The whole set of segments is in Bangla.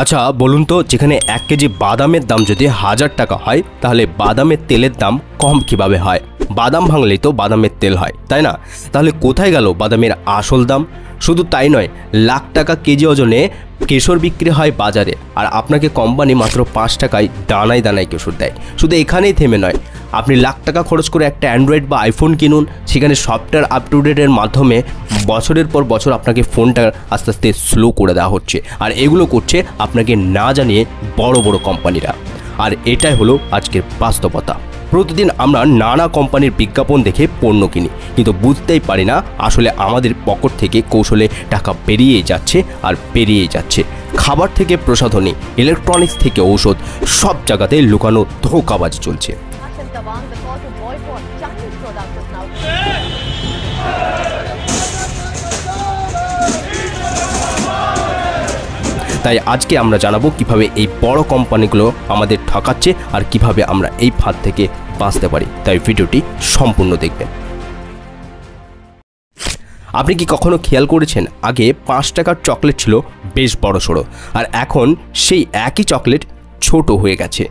আচ্ছা বলুন তো, যেখানে 1 কেজি বাদামের দাম যদি 1000 টাকা হয়, তাহলে বাদামের তেলের দাম কম কিভাবে হয়? বাদাম ভাঙলেই তো বাদামের তেল হয়, তাই না? তাহলে কোথায় গেল বাদামের আসল দাম? শুধু তাই নয়, লাখ টাকা কেজি ওজনে কেশর বিক্রি হয় বাজারে, আর আপনাকে কোম্পানি মাত্র 5 টাকায় দানায় দানায় কেশর দেয়। শুধু এখানেই থেমে নয়, আপনি লাখ টাকা খরচ করে একটা অ্যান্ড্রয়েড বা আইফোন কিনুন, সেখানে সফটওয়্যার আপ টু ডেটের মাধ্যমে বছরের পর বছর আপনাকে ফোনটা আস্তে আস্তে স্লো করে দেওয়া হচ্ছে, আর এগুলো করছে আপনাকে না জানিয়ে বড় বড় কোম্পানিরা। আর এটাই হলো আজকের বাস্তবতা। প্রতিদিন আমরা নানা কোম্পানির বিজ্ঞাপন দেখে পণ্য কিনি, কিন্তু বুঝতেই পারি না আসলে আমাদের পকেট থেকে কৌশলে টাকা বেরিয়েই যাচ্ছে আর বেরিয়েই যাচ্ছে। খাবার থেকে প্রসাধনী, ইলেকট্রনিক্স থেকে ঔষধ, সব জায়গাতে লুকানো ধোঁকাবাজি চলছে। তাই আজকে আমরা জানাবো কিভাবে এই বড় কোম্পানিগুলো আমাদের ঠকাচ্ছে আর কিভাবে আমরা এই ফাঁদ থেকে বাঁচতে পারি। তাই ভিডিওটি সম্পূর্ণ দেখবেন। আপনি কি কখনো খেয়াল করেছেন, আগে 5 টাকার চকলেট ছিল বেশ বড় সড়ো, আর এখন সেই একই চকলেট ছোট হয়ে গেছে।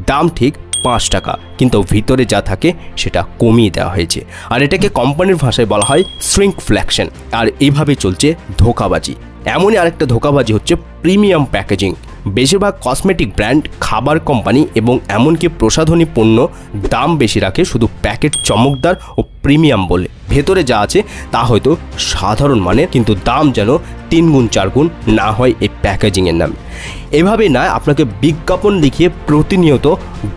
দাম ঠিক 5 টাকা, কিন্তু ভিতরে যা থাকে সেটা কমিয়ে দেওয়া হয়েছে। আর এটাকে কোম্পানির ভাষায় বলা হয় শ্রিঙ্কফ্ল্যাকশন। আর এইভাবে চলছে ধোঁকাবাজি। এমনই আরেকটা ধোঁকাবাজি হচ্ছে প্রিমিয়াম প্যাকেজিং। বেশিরভাগ কসমেটিক ব্র্যান্ড, খাবার কোম্পানি এবং এমনকি প্রসাধনী পণ্য দাম বেশি রাখে শুধু প্যাকেট চমকদার ও প্রিমিয়াম বলে। ভেতরে যা আছে তা হয়তো সাধারণ মানের, কিন্তু দাম যেন 3 গুণ 4 গুণ না হয় এই প্যাকেজিংয়ের নামে। এভাবে না আপনাকে বিজ্ঞাপন দেখিয়ে প্রতিনিয়ত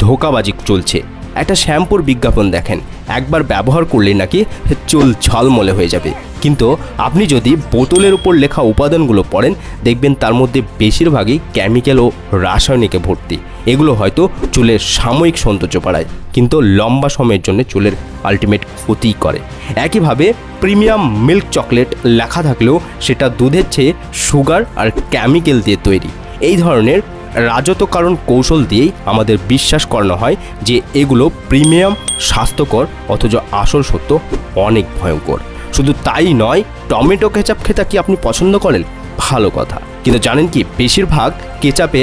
ধোঁকাবাজি চলছে। একটা শ্যাম্পুর বিজ্ঞাপন দেখেন, একবার ব্যবহার করলেই নাকি চুল ঝলমলে হয়ে যাবে, কিন্তু আপনি যদি বোতলের উপর লেখা উপাদানগুলো পড়েন, দেখবেন তার মধ্যে বেশিরভাগই কেমিক্যাল ও রাসায়নিকে ভর্তি। এগুলো হয়তো চুলের সাময়িক সৌন্দর্য বাড়ায়, কিন্তু লম্বা সময়ের জন্য চুলের আলটিমেট ক্ষতিই করে। একইভাবে প্রিমিয়াম মিল্ক চকলেট লেখা থাকলেও সেটা দুধের চেয়ে সুগার আর কেমিক্যাল দিয়ে তৈরি। এই ধরনের রাজত্বকারণ কৌশল দিয়েই আমাদের বিশ্বাস করানো হয় যে এগুলো প্রিমিয়াম, স্বাস্থ্যকর, অথচ আসল সত্য অনেক ভয়ঙ্কর। শুধু তাই নয়, টমেটো কেচাপ খেতে কি আপনি পছন্দ করেন? ভালো কথা, কিন্তু জানেন কি বেশিরভাগ কেচাপে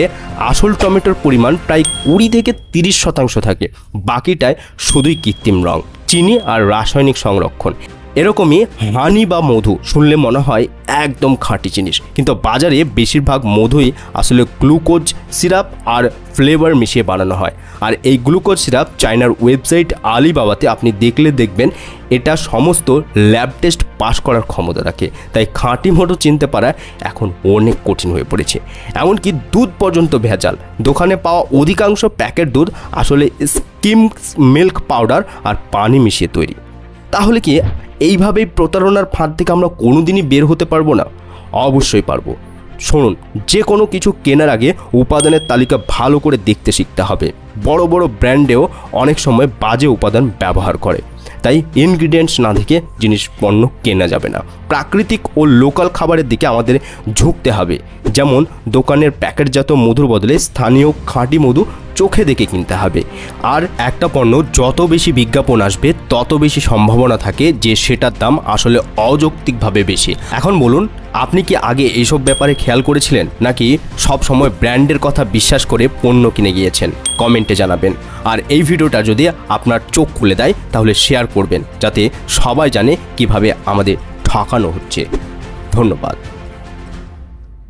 আসল টমেটোর পরিমাণ প্রায় 20 থেকে 30% থাকে, বাকিটায় শুধুই কৃত্রিম রং, চিনি আর রাসায়নিক সংরক্ষণ। এরকমই হানি বা মধু শুনলে মনে হয় একদম খাঁটি জিনিস, কিন্তু বাজারে বেশিরভাগ মধুই আসলে গ্লুকোজ সিরাপ আর ফ্লেভার মিশিয়ে বানানো হয়। আর এই গ্লুকোজ সিরাপ চায়নার ওয়েবসাইট আলিবাবাতে আপনি দেখলে দেখবেন এটা সমস্ত ল্যাব টেস্ট পাস করার ক্ষমতা রাখে। তাই খাঁটি মধু চিনতে পারা এখন অনেক কঠিন হয়ে পড়েছে। এমনকি দুধ পর্যন্ত ভেজাল। দোকানে পাওয়া অধিকাংশ প্যাকেট দুধ আসলে স্কিম মিল্ক পাউডার আর পানি মিশিয়ে তৈরি। তাহলে কি এইভাবেই প্রতারণার ফাঁদ থেকে আমরা কোনোদিনই বের হতে পারবো না? অবশ্যই পারবো। শুনুন, যে কোনো কিছু কেনার আগে উপাদানের তালিকা ভালো করে দেখতে শিখতে হবে। বড় বড় ব্র্যান্ডেও অনেক সময় বাজে উপাদান ব্যবহার করে, তাই ইনগ্রিডিয়েন্টস না দেখে জিনিস পণ্য কেনা যাবে না। প্রাকৃতিক ও লোকাল খাবারের দিকে আমাদের ঝুঁকতে হবে। যেমন দোকানের প্যাকেটজাত মধুর বদলে স্থানীয় খাঁটি মধু চোখে দেখে কিনতে হবে। আর একটা পণ্য যত বেশি বিজ্ঞাপন আসবে, তত বেশি সম্ভাবনা থাকে যে সেটার দাম আসলে অযৌক্তিকভাবে বেশি। এখন বলুন, আপনি কি আগে এইসব ব্যাপারে খেয়াল করেছিলেন, নাকি সব সময় ব্র্যান্ডের কথা বিশ্বাস করে পণ্য কিনে গিয়েছেন? কমেন্টে জানাবেন। আর এই ভিডিওটা যদি আপনার চোখ খুলে দেয়, তাহলে শেয়ার করবেন, যাতে সবাই জানে কিভাবে আমাদের ঠকানো হচ্ছে। ধন্যবাদ।